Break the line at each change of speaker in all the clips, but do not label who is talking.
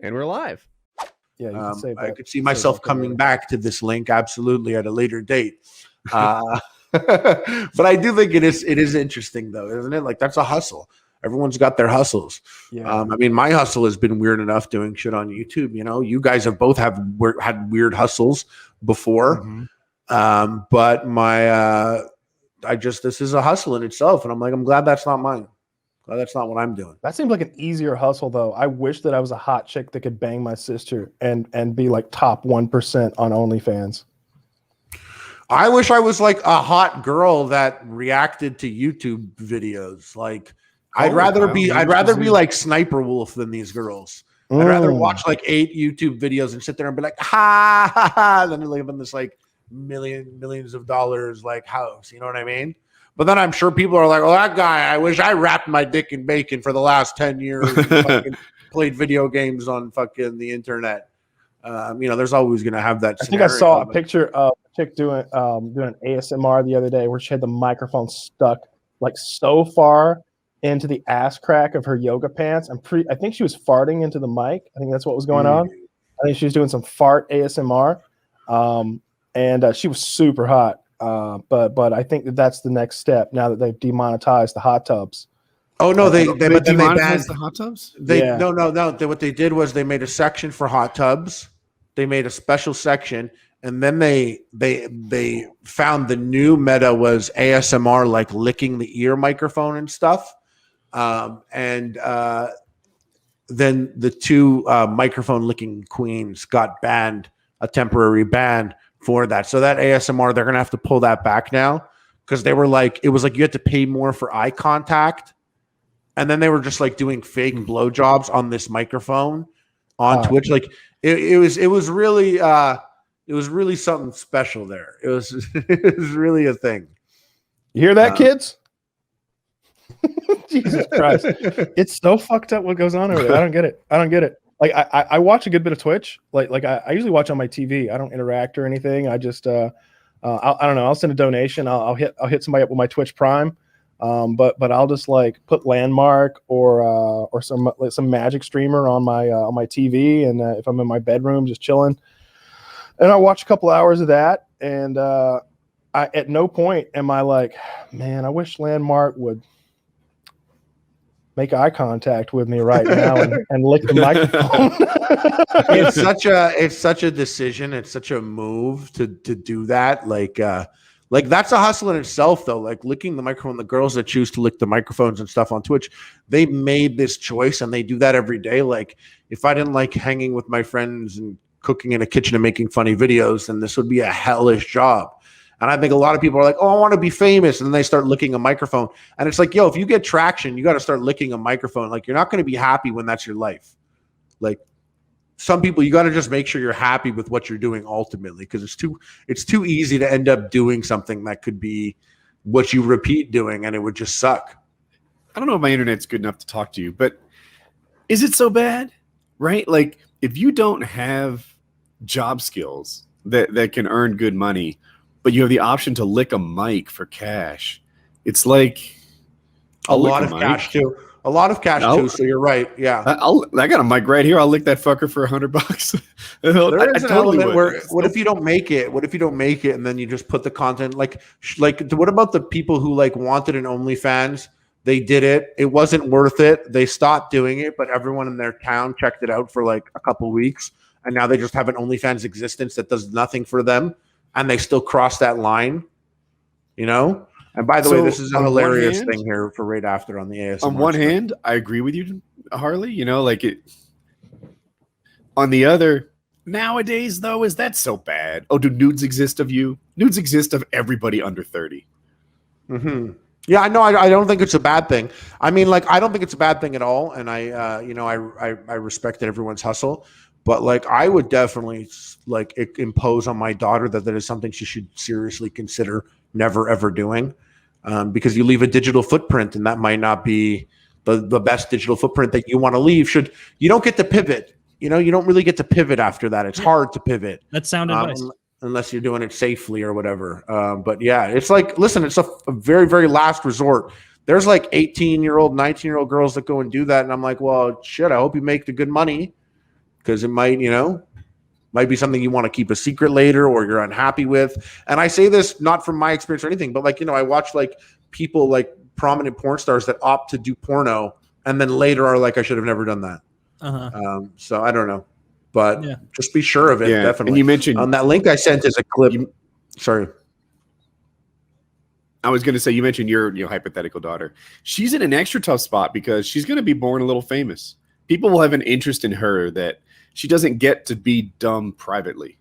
And we're live.
Yeah, you can save that.
I could see myself coming back to this link absolutely at a later date. But I do think it is interesting though, isn't it? Like that's a hustle. Everyone's got their hustles.
Yeah.
I mean, my hustle has been weird enough doing shit on YouTube. You know, you guys have both had weird hustles before.
Mm-hmm.
But this is a hustle in itself. And I'm glad that's not mine. That's not what I'm doing.
That seems like an easier hustle, though. I wish that I was a hot chick that could bang my sister and be like top 1% on OnlyFans.
I wish I was like a hot girl that reacted to YouTube videos. Like I'd rather be like Sniper Wolf than these girls. I'd rather watch like 8 YouTube videos and sit there and be like, ha ha ha, than live in this like millions of dollars like house. You know what I mean? But then I'm sure people are like, "Oh, that guy! I wish I wrapped my dick in bacon for the last 10 years and fucking played video games on fucking the internet." There's always going to have that.
I think I saw a picture of a chick doing an ASMR the other day where she had the microphone stuck like so far into the ass crack of her yoga pants. I think she was farting into the mic. I think that's what was going on. I think she was doing some fart ASMR, and she was super hot. But I think that's the next step now that they've demonetized the hot tubs.
Oh no, they banned
the hot tubs.
No. What they did was they made a section for hot tubs. They made a special section, and then they found the new meta was ASMR, like licking the ear microphone and stuff. Then the 2 microphone licking queens got banned, a temporary ban for that. So that ASMR, they're gonna have to pull that back now because it was like you had to pay more for eye contact, and then they were just like doing fake blowjobs on this microphone on Twitch. Like it was really something special there. It was really a thing.
You hear that, kids? Jesus Christ. It's so fucked up what goes on over there. I don't get it. Like I watch a good bit of Twitch. Like I usually watch on my TV. I don't interact or anything. I just I don't know. I'll send a donation. I'll hit somebody up with my Twitch Prime. But I'll just like put Landmark or some magic streamer on my TV, and if I'm in my bedroom just chilling, and I watch a couple hours of that, and I at no point am I like, man, I wish Landmark would make eye contact with me right now and lick the microphone.
It's such a decision. It's such a move to do that. Like that's a hustle in itself, though. Like licking the microphone, the girls that choose to lick the microphones and stuff on Twitch, they made this choice and they do that every day. Like if I didn't like hanging with my friends and cooking in a kitchen and making funny videos, then this would be a hellish job. And I think a lot of people are like, oh, I want to be famous. And then they start licking a microphone. And it's like, yo, if you get traction, you got to start licking a microphone. Like, you're not going to be happy when that's your life. Like, some people, you got to just make sure you're happy with what you're doing ultimately, because it's too easy to end up doing something that could be what you repeat doing, and it would just suck.
I don't know if my internet's good enough to talk to you, but is it so bad? Right? Like, if you don't have job skills that can earn good money, but you have the option to lick a mic for cash, it's like
a lot of cash too. A lot of cash too. So you're right. Yeah,
I got a mic right here. I'll lick that fucker for $100.
There is an element where what if you don't make it? What if you don't make it and then you just put the content like what about the people who like wanted an OnlyFans? They did it. It wasn't worth it. They stopped doing it, but everyone in their town checked it out for like a couple weeks, and now they just have an OnlyFans existence that does nothing for them. And they still cross that line, you know? And by the way, this is a hilarious thing here for right after on the ASMR.
On one hand, I agree with you, Harley. You know, like it. On the other, nowadays, though, is that so bad? Oh, do nudes exist of you? Nudes exist of everybody under 30.
Mm-hmm. Yeah, I know. I don't think it's a bad thing. I mean, like, I don't think it's a bad thing at all. And I respect everyone's hustle. But like, I would definitely like impose on my daughter that is something she should seriously consider never ever doing, because you leave a digital footprint, and that might not be the best digital footprint that you want to leave. You don't get to pivot. You know, you don't really get to pivot after that. It's hard to pivot.
That's sound advice.
Unless you're doing it safely or whatever. But yeah, it's like, listen, it's a very, very last resort. There's like 18-year-old, 19-year-old girls that go and do that, and I'm like, well, shit, I hope you make the good money. because it might, might be something you want to keep a secret later or you're unhappy with. And I say this not from my experience or anything, but like, I watch like people like prominent porn stars that opt to do porno and then later are like, I should have never done that. So I don't know, but just be sure of it. Definitely.
And you mentioned
on that link I sent is a clip. Sorry.
I was going to say, you mentioned your hypothetical daughter. She's in an extra tough spot because she's going to be born a little famous. People will have an interest in her that she doesn't get to be dumb privately.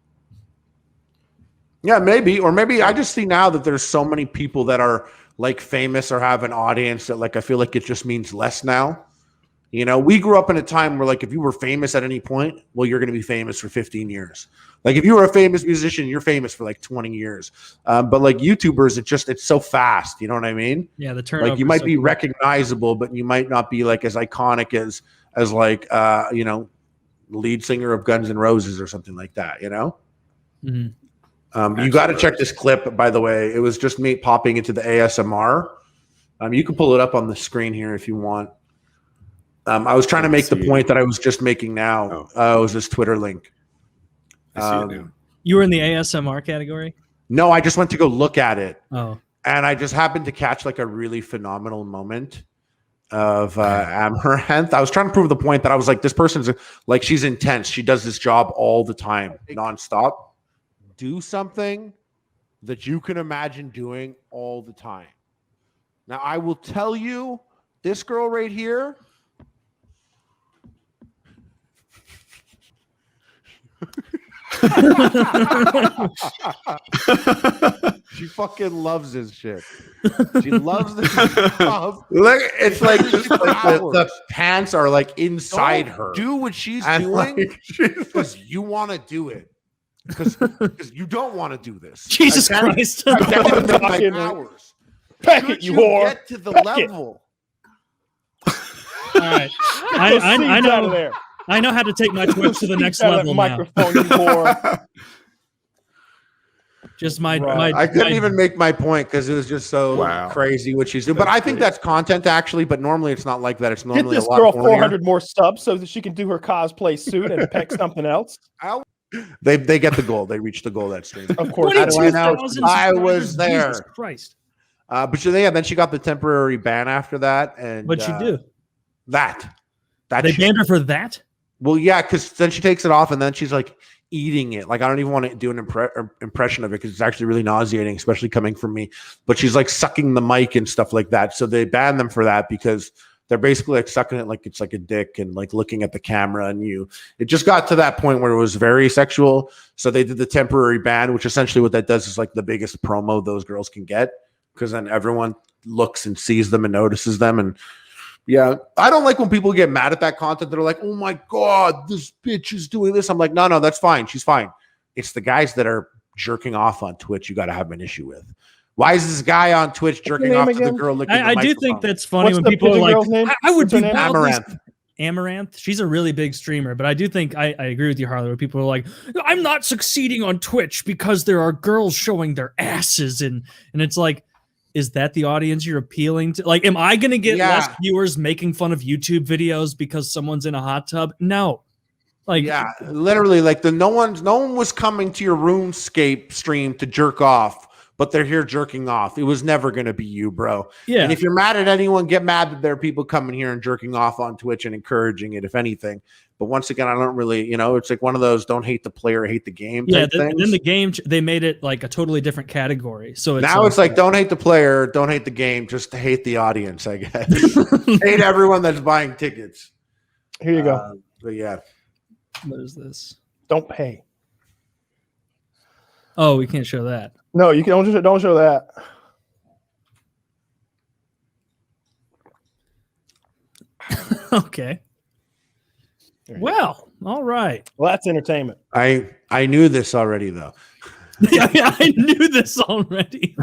Yeah, maybe. Or maybe I just see now that there's so many people that are like famous or have an audience that like I feel like it just means less now. We grew up in a time where like if you were famous at any point, well, you're going to be famous for 15 years. Like if you were a famous musician, you're famous for like 20 years. But like YouTubers, it's so fast. You know what I mean?
Yeah, the turnover.
Like you might be recognizable, but you might not be like as iconic as like lead singer of Guns N' Roses or something like that. You got to check this clip, by the way. It was just me popping into the ASMR. You can pull it up on the screen here if you want. I was trying to make the point that I was just making now. It was this Twitter link.
You were in the ASMR category?
No, I just went to go look at it.
Oh.
And I just happened to catch like a really phenomenal moment of Amaranth. I was trying to prove the point that I was like, this person's like, she's intense. She does this job all the time, nonstop. Do something that you can imagine doing all the time. Now, I will tell you, this girl right here, she fucking loves this shit. She loves this stuff. Look, it's like just like the pants are like inside her. Do what she's doing because you want to do it. Because you don't want to do this.
Jesus Christ!
I can't even make my powers.
Pack it, you whore.
Get to the level.
All right, I know. I know how to take my Twitch to the next level
microphone, you whore.
Just
I couldn't even make my point because it was just so crazy what she's doing. But I think that's content actually. But normally it's not like that. It's normally
get this
a lot
girl
more
400 more subs so that she can do her cosplay suit and peck something else.
They get the goal. They reached the goal that stream.
Of course,
I was there.
Jesus Christ!
But then she got the temporary ban after that. And
what'd she do?
That
they banned her for that.
Well, yeah, because then she takes it off and then she's like eating it. Like I don't even want to do an impression of it because it's actually really nauseating, especially coming from me. But she's like sucking the mic and stuff like that. So they banned them for that because they're basically like sucking it like it's like a dick and like looking at the camera and it just got to that point where it was very sexual. So they did the temporary ban, which essentially what that does is like the biggest promo those girls can get because then everyone looks and sees them and notices them. And yeah, I don't like when people get mad at that content. They're like, oh my God, this bitch is doing this. I'm like, no, that's fine. She's fine. It's the guys that are jerking off on Twitch you got to have an issue with. Why is this guy on Twitch jerking off to the girl licking the microphone?
I do think that's funny when people are like, I would be
Amaranth.
Amaranth. She's a really big streamer, but I do think I agree with you, Harley, where people are like, I'm not succeeding on Twitch because there are girls showing their asses. And it's like, is that the audience you're appealing to? Like, am I going to get less viewers making fun of YouTube videos because someone's in a hot tub? No. Like,
yeah, literally, like no one was coming to your RuneScape stream to jerk off, but they're here jerking off. It was never going to be you, bro.
Yeah.
And if you're mad at anyone, get mad that there are people coming here and jerking off on Twitch and encouraging it, if anything. But once again, I don't really, it's like one of those don't hate the player, hate the game.
Yeah. Then the game, they made it like a totally different category. So
now it's like don't hate the player, don't hate the game, just hate the audience, I guess. Hate everyone that's buying tickets.
Here you go.
But yeah.
What is this?
Don't pay.
Oh, we can't show that.
No, you don't show that.
Okay. Well, all right.
Well, that's entertainment.
I knew this already, though.
Yeah, I knew this already.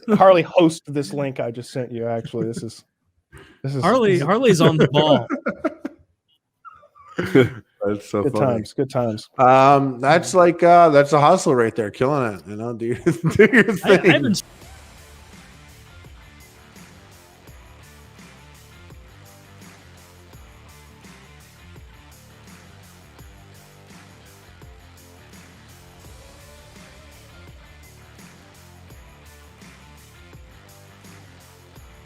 Harley host this link I just sent you. Actually, this is
Harley's on the ball.
That's so
good
funny.
Good times.
That's like that's a hustle right there, killing it. Do your thing.
I haven't